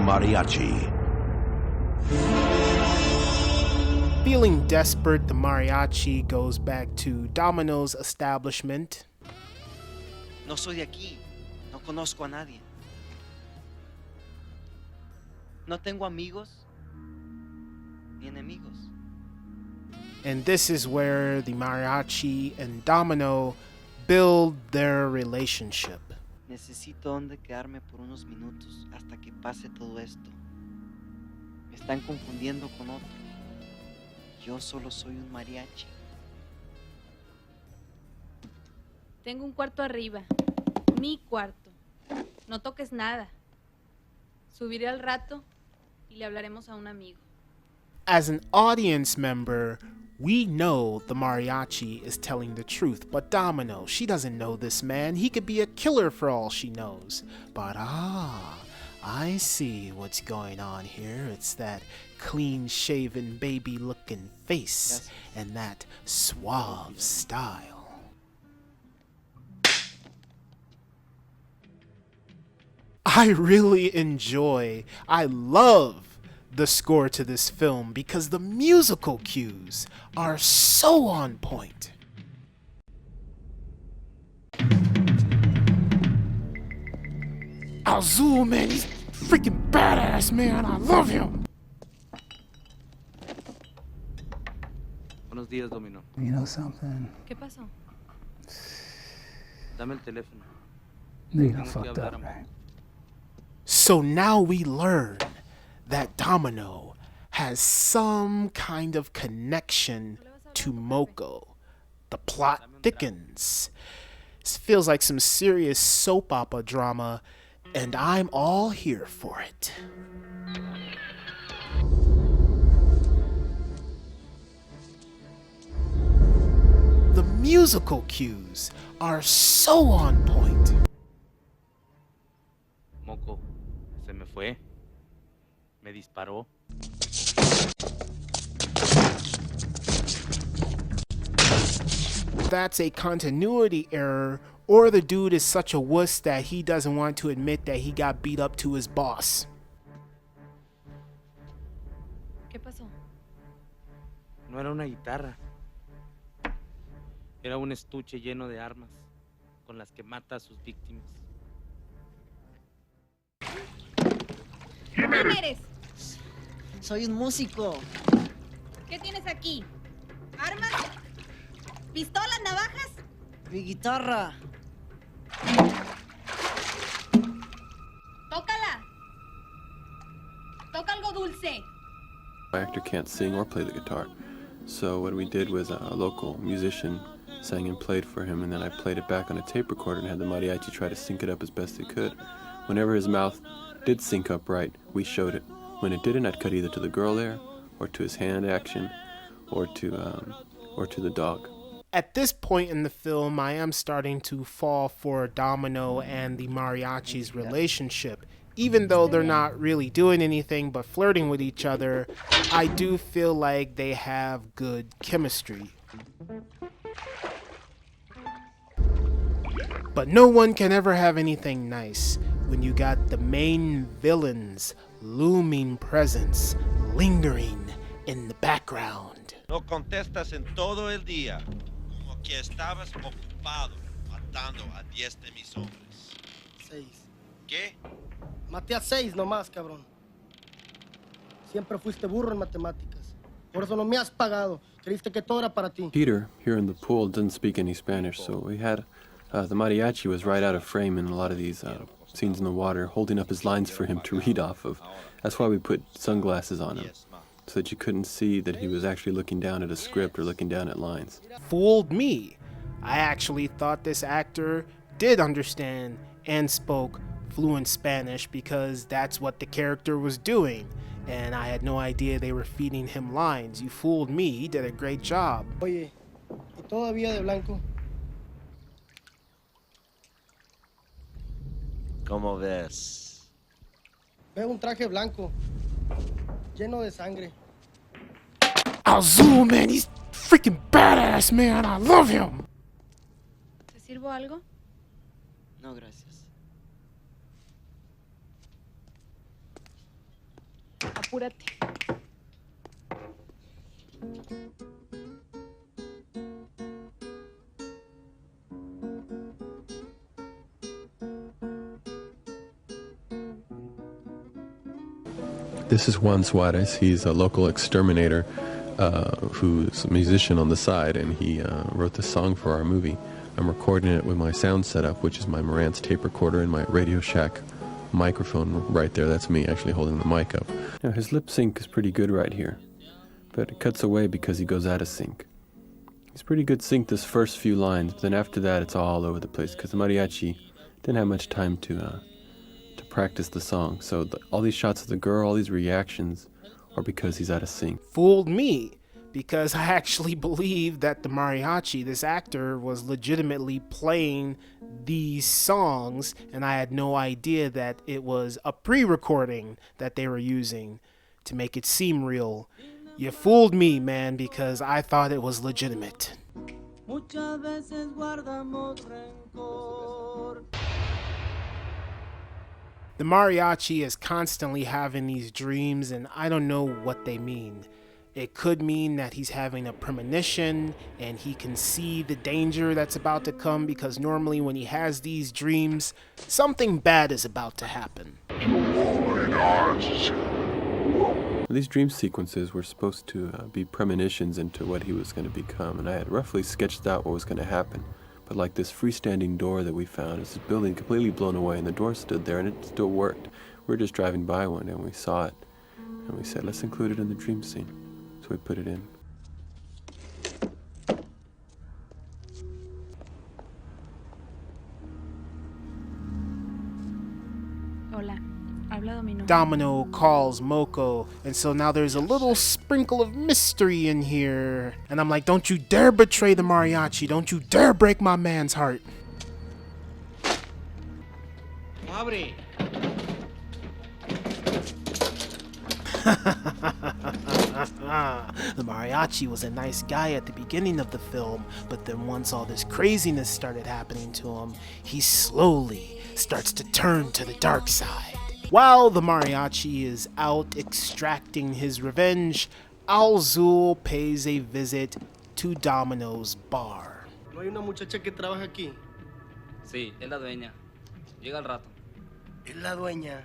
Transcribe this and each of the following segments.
Mariachi. Feeling desperate, the Mariachi goes back to Domino's establishment. No soy de aquí. No conozco a nadie. No tengo amigos ni enemigos. And this is where the Mariachi and Domino build their relationship. Necesito donde quedarme por unos minutos hasta que pase todo esto. Me están confundiendo con otro. Yo solo soy un mariachi. Tengo un cuarto arriba. Mi cuarto. No toques nada. Subiré al rato y le hablaremos a un amigo. As an audience member, we know the Mariachi is telling the truth, but Domino, she doesn't know this man. He could be a killer for all she knows. But I see what's going on here. It's that clean-shaven, baby-looking face and that suave style. I really I love the score to this film because the musical cues are so on point. Azul, man, he's freaking badass, man. I love him. Buenos días, Domino. You know something? ¿Qué pasó? Dame el teléfono. You done fucked up, right? So now we learn that Domino has some kind of connection to Moko. The plot thickens. This feels like some serious soap opera drama, and I'm all here for it. The musical cues are so on point. Moco, se me fue. Me disparó. That's a continuity error, or the dude is such a wuss that he doesn't want to admit that he got beat up to his boss. ¿Qué pasó? No era una guitarra. Era un estuche lleno de armas con las que mata a sus víctimas. ¿Quién eres? Soy un músico. ¿Qué tienes aquí? ¿Armas? ¿Pistolas, navajas? Mi guitarra. Tócala. Toca algo dulce. My actor can't sing or play the guitar, so what we did was a local musician sang and played for him, and then I played it back on a tape recorder and had the mariachi try to sync it up as best they could. Whenever his mouth did sync up right, we showed it. When it didn't, I'd cut either to the girl there, or to his hand action, or to the dog. At this point in the film, I am starting to fall for Domino and the Mariachi's relationship. Even though they're not really doing anything but flirting with each other, I do feel like they have good chemistry. But no one can ever have anything nice when you got the main villain's looming presence lingering in the background. No contestas en todo el día, como que estabas ocupado matando a 10 de mis hombres. 6. ¿Qué? Maté a 6 nomás, cabrón. Siempre fuiste burro en matemáticas. Por eso no me has pagado. Creíste que todo era para ti. Peter, here in the pool, didn't speak any Spanish, so we had the mariachi was right out of frame in a lot of these scenes in the water, holding up his lines for him to read off of. That's why we put sunglasses on him, so that you couldn't see that he was actually looking down at a script or looking down at lines. Fooled me. I actually thought this actor did understand and spoke fluent Spanish because that's what the character was doing, and I had no idea they were feeding him lines. You fooled me. He did a great job. Oye, ¿y todavía de blanco? ¿Cómo ves? Veo un traje blanco, lleno de sangre. Azul, man, he's freaking badass, man. I love him. ¿Te sirvo algo? No, gracias. Apúrate. This is Juan Suarez. He's a local exterminator who's a musician on the side, and he wrote this song for our movie. I'm recording it with my sound setup, which is my Marantz tape recorder and my Radio Shack microphone right there. That's me actually holding the mic up. Now, his lip sync is pretty good right here, but it cuts away because he goes out of sync. He's pretty good sync this first few lines, but then after that it's all over the place because the mariachi didn't have much time to practice the song. So all these shots of the girl, all these reactions are because he's out of sync. Fooled me, because I actually believed that the mariachi, this actor, was legitimately playing these songs, and I had no idea that it was a pre-recording that they were using to make it seem real. You fooled me, man, because I thought it was legitimate. The mariachi is constantly having these dreams, and I don't know what they mean. It could mean that he's having a premonition and he can see the danger that's about to come, because normally when he has these dreams, something bad is about to happen. These dream sequences were supposed to be premonitions into what he was going to become, and I had roughly sketched out what was going to happen. But like this freestanding door that we found, it's this building completely blown away, and the door stood there and it still worked. We were just driving by one day and we saw it, and we said, let's include it in the dream scene. So we put it in. Hola, habla Domino. Domino calls Moko, and so now there's a little sprinkle of mystery in here. And I'm like, don't you dare betray the mariachi. Don't you dare break my man's heart. Abre. The mariachi was a nice guy at the beginning of the film, but then once all this craziness started happening to him, he slowly starts to turn to the dark side. While the mariachi is out extracting his revenge, Al-Zul pays a visit to Domino's bar. ¿No hay una muchacha que trabaja aquí? Sí, es la dueña. Llega al rato. Es la dueña.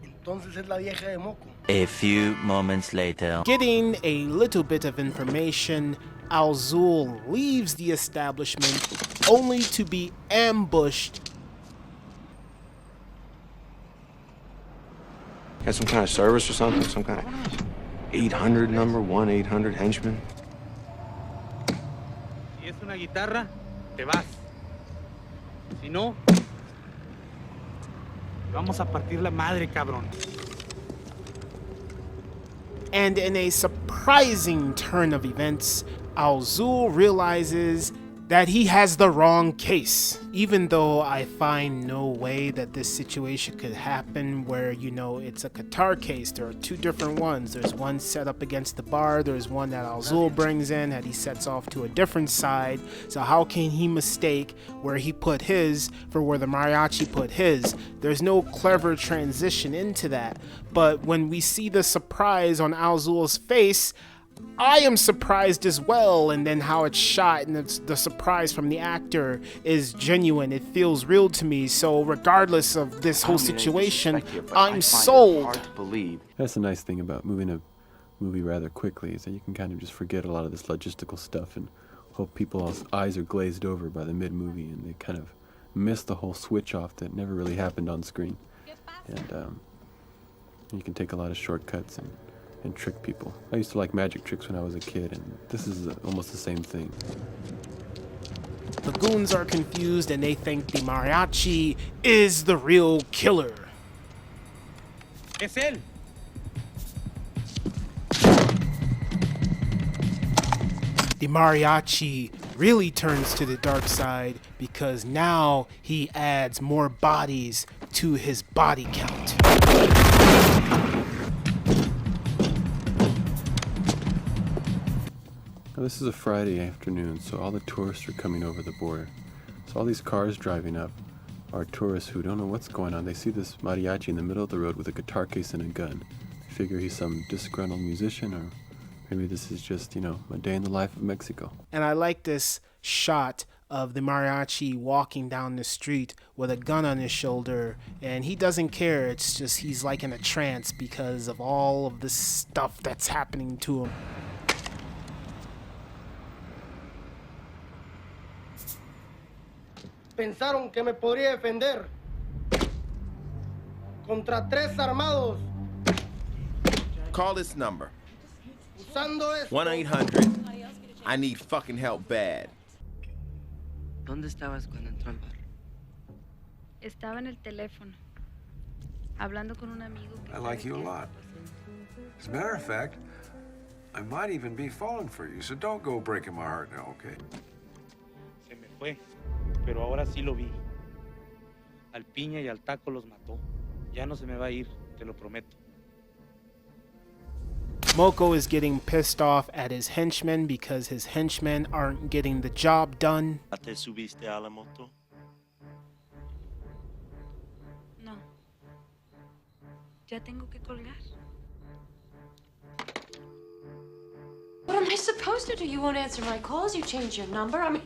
Entonces es la vieja de Moco. A few moments later. Getting a little bit of information, Al-Zul leaves the establishment only to be ambushed. Got some kind of service or something? Some kind of 800 number, 1-800 henchman? Si es una guitarra, te vas. Si no, vamos a partir la madre, cabrón. And in a surprising turn of events, Al-Zul realizes that he has the wrong case. Even though I find no way that this situation could happen where, you know, it's a Qatar case. There are two different ones. There's one set up against the bar. There's one that Al-Zul brings in that he sets off to a different side. So how can he mistake where he put his for where the mariachi put his? There's no clever transition into that. But when we see the surprise on Al-Zul's face, I am surprised as well, and then how it's shot and the surprise from the actor is genuine. It feels real to me, so regardless of this whole situation, I'm sold. That's the nice thing about moving a movie rather quickly, is that you can kind of just forget a lot of this logistical stuff and hope people's eyes are glazed over by the mid-movie and they kind of miss the whole switch off that never really happened on screen. And you can take a lot of shortcuts and trick people. I used to like magic tricks when I was a kid, and this is almost the same thing. The goons are confused and they think the mariachi is the real killer. Es él. The mariachi really turns to the dark side because now he adds more bodies to his body count. Now, this is a Friday afternoon, so all the tourists are coming over the border. So all these cars driving up, are tourists who don't know what's going on. They see this mariachi in the middle of the road with a guitar case and a gun. They figure he's some disgruntled musician, or maybe this is just, you know, a day in the life of Mexico. And I like this shot of the mariachi walking down the street with a gun on his shoulder, and he doesn't care. It's just he's like in a trance because of all of this stuff that's happening to him. Pensaron que me podría defender contra tres armados. Call this number. Usando esto. 1-800. I need fucking help bad. ¿Dónde estabas cuando entró al bar? Estaba en el teléfono, hablando con un amigo que... I like you a lot. As a matter of fact, I might even be falling for you, so don't go breaking my heart now, okay? Se me fue, pero ahora sí lo vi. Al piña y al taco los mató. Ya no se me va a ir, te lo prometo. Moko is getting pissed off at his henchmen because his henchmen aren't getting the job done. ¿Te subiste a la moto? No. Ya tengo que colgar. What am I supposed to do? You won't answer my calls. You changed your number. I mean,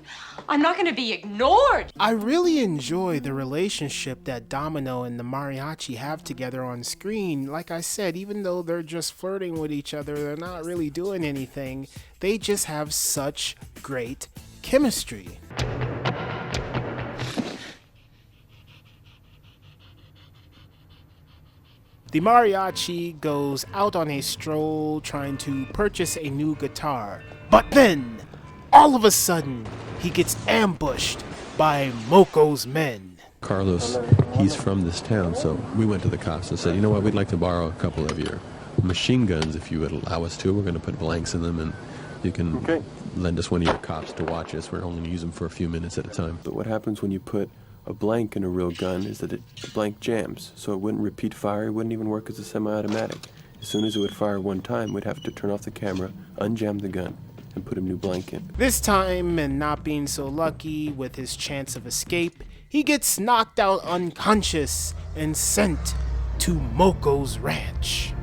I'm not going to be ignored. I really enjoy the relationship that Domino and the mariachi have together on screen. Like I said, even though they're just flirting with each other, they're not really doing anything. They just have such great chemistry. The mariachi goes out on a stroll trying to purchase a new guitar, but then, all of a sudden, he gets ambushed by Moko's men. Carlos, he's from this town, so we went to the cops and said, you know what, we'd like to borrow a couple of your machine guns if you would allow us to. We're going to put blanks in them, and you can lend us one of your cops to watch us. We're only going to use them for a few minutes at a time. But what happens when you put a blank in a real gun is that the blank jams, so it wouldn't repeat fire, it wouldn't even work as a semi-automatic. As soon as it would fire one time, we'd have to turn off the camera, unjam the gun, and put a new blank in. This time, and not being so lucky with his chance of escape, he gets knocked out unconscious and sent to Moko's ranch.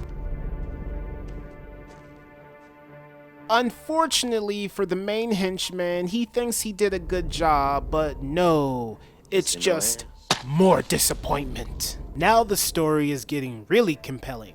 Unfortunately for the main henchman, he thinks he did a good job, but no, it's just more disappointment. Now the story is getting really compelling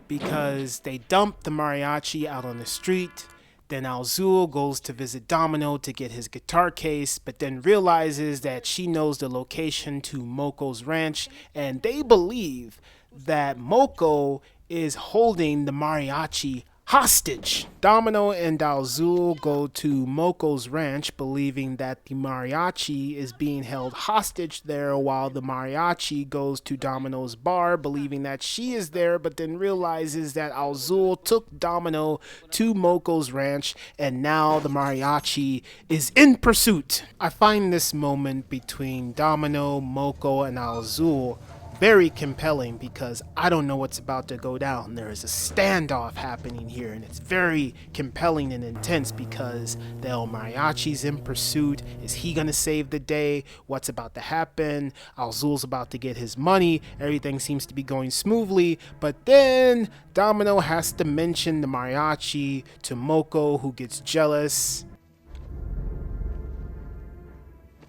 because they dump the mariachi out on the street. Then Alzul goes to visit Domino to get his guitar case, but then realizes that she knows the location to Moko's ranch, and they believe that Moko is holding the mariachi hostage. Domino and Alzul go to Moko's ranch believing that the mariachi is being held hostage there, while the mariachi goes to Domino's bar believing that she is there, but then realizes that Alzul took Domino to Moko's ranch and now the mariachi is in pursuit. I find this moment between Domino, Moko, and Alzul very compelling because I don't know what's about to go down. There is a standoff happening here, and it's very compelling and intense because the El Mariachi's in pursuit. Is he gonna save the day? What's about to happen? Alzul's about to get his money. Everything seems to be going smoothly, but then Domino has to mention the mariachi to Moko, who gets jealous.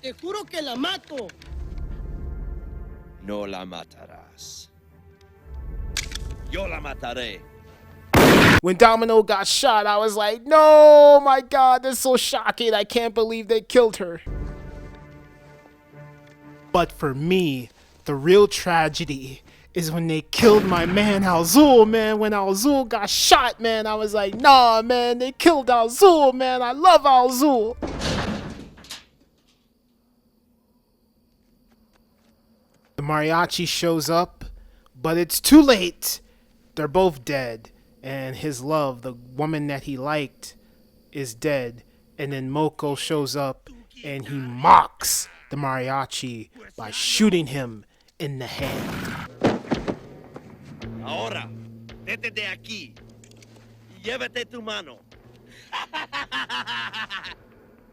Te juro que la mato. No la matarás. Yo la mataré. When Domino got shot, I was like, no, my God, that's so shocking. I can't believe they killed her. But for me, the real tragedy is when they killed my man Alzul, man. When Alzul got shot, man, I was like, nah, man, they killed Alzul, man. I love Alzul. The mariachi shows up, but it's too late. They're both dead, and his love, the woman that he liked, is dead. And then Moko shows up, and he mocks the mariachi by shooting him in the hand. Ahora, vete de aquí y llévate tu mano.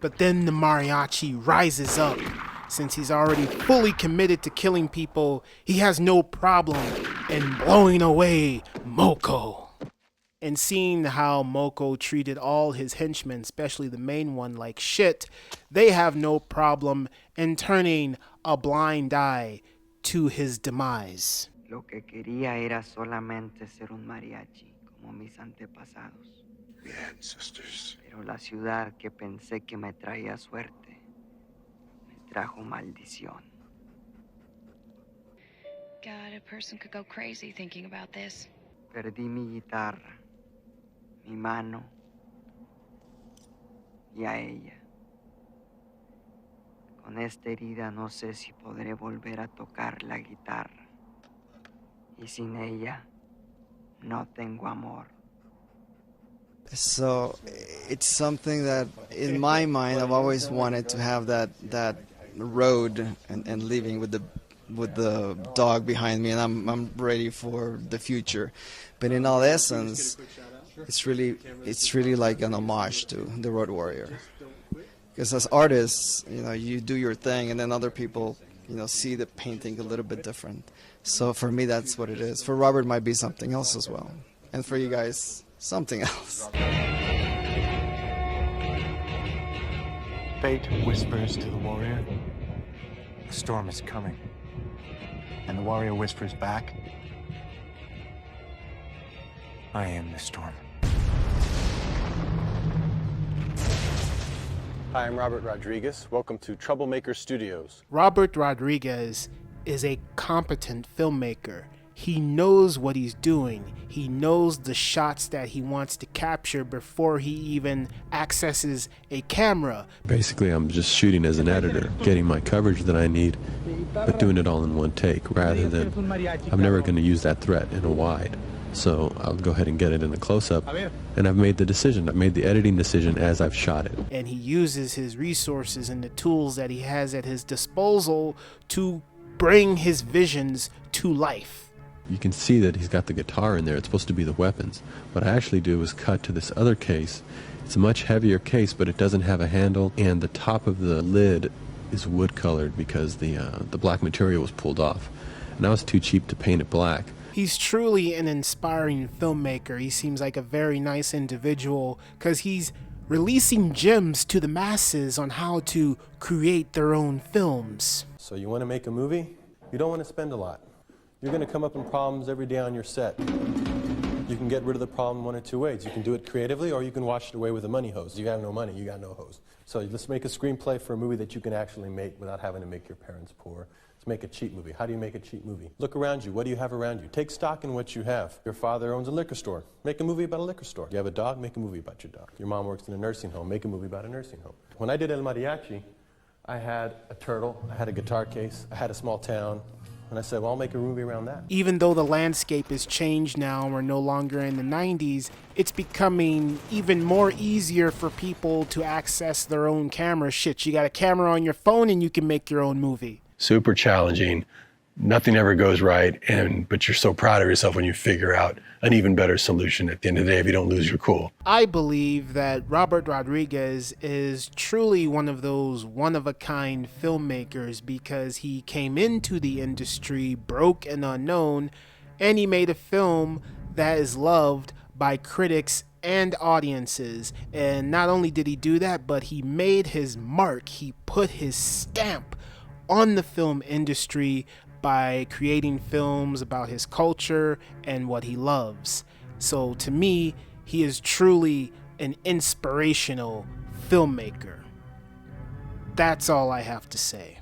But then the mariachi rises up Since he's already fully committed to killing people, he has no problem in blowing away Moko. And seeing how Moko treated all his henchmen, especially the main one, like shit, they have no problem in turning a blind eye to his demise. Lo que quería era solamente ser un mariachi, como mis antepasados. The ancestors. Pero la ciudad que pensé que me traía suerte, me trajo maldición. God, a person could go crazy thinking about this. Perdí mi guitarra, mi mano y a ella. Con esta herida no sé si podré volver a tocar la guitarra. Y sin ella, no tengo amor. So it's something that, in my mind, I've always wanted to have that road and living with the dog behind me, and I'm ready for the future. But in all essence, it's really like an homage to the Road Warrior. Because as artists, you do your thing, and then other people, see the painting a little bit different. So for me, that's what it is. For Robert, it might be something else as well, and for you guys, something else. Fate whispers to the warrior, a storm is coming. And the warrior whispers back, I am the storm. Hi, I'm Robert Rodriguez. Welcome to Troublemaker Studios. Robert Rodriguez is a competent filmmaker. He knows what he's doing. He knows the shots that he wants to capture before he even accesses a camera. Basically, I'm just shooting as an editor, getting my coverage that I need, but doing it all in one take, rather than I'm never going to use that threat in a wide. So I'll go ahead and get it in a close-up, and I've made the decision. I've made the editing decision as I've shot it. And he uses his resources and the tools that he has at his disposal to bring his visions to life. You can see that he's got the guitar in there. It's supposed to be the weapons. What I actually do is cut to this other case. It's a much heavier case, but it doesn't have a handle, and the top of the lid is wood colored because the black material was pulled off. And I was too cheap to paint it black. He's truly an inspiring filmmaker. He seems like a very nice individual because he's releasing gems to the masses on how to create their own films. So you want to make a movie? You don't want to spend a lot. You're going to come up in problems every day on your set. You can get rid of the problem one or two ways. You can do it creatively, or you can wash it away with a money hose. You have no money, you got no hose. So let's make a screenplay for a movie that you can actually make without having to make your parents poor. Let's make a cheap movie. How do you make a cheap movie? Look around you. What do you have around you? Take stock in what you have. Your father owns a liquor store. Make a movie about a liquor store. You have a dog? Make a movie about your dog. Your mom works in a nursing home. Make a movie about a nursing home. When I did El Mariachi, I had a turtle, I had a guitar case, I had a small town, and I said, well, I'll make a movie around that. Even though the landscape has changed now and we're no longer in the 90s, it's becoming even more easier for people to access their own camera. Shit, you got a camera on your phone and you can make your own movie. Super challenging. Nothing ever goes right, but you're so proud of yourself when you figure out an even better solution at the end of the day if you don't lose your cool. I believe that Robert Rodriguez is truly one of those one-of-a-kind filmmakers because he came into the industry broke and unknown, and he made a film that is loved by critics and audiences. And not only did he do that, but he made his mark. He put his stamp on the film industry by creating films about his culture and what he loves. So to me, he is truly an inspirational filmmaker. That's all I have to say.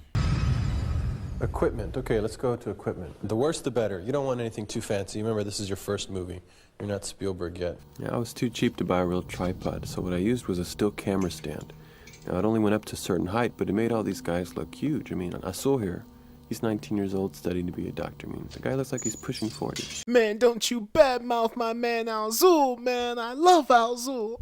Equipment. Okay, let's go to equipment. The worse the better. You don't want anything too fancy. Remember, this is your first movie. You're not Spielberg yet. Yeah, I was too cheap to buy a real tripod, so what I used was a still camera stand. Now, it only went up to a certain height, but it made all these guys look huge. I mean, Azul here, he's 19 years old, studying to be a doctor. I mean, the guy looks like he's pushing 40. Man, don't you badmouth my man Azul, man. I love Azul.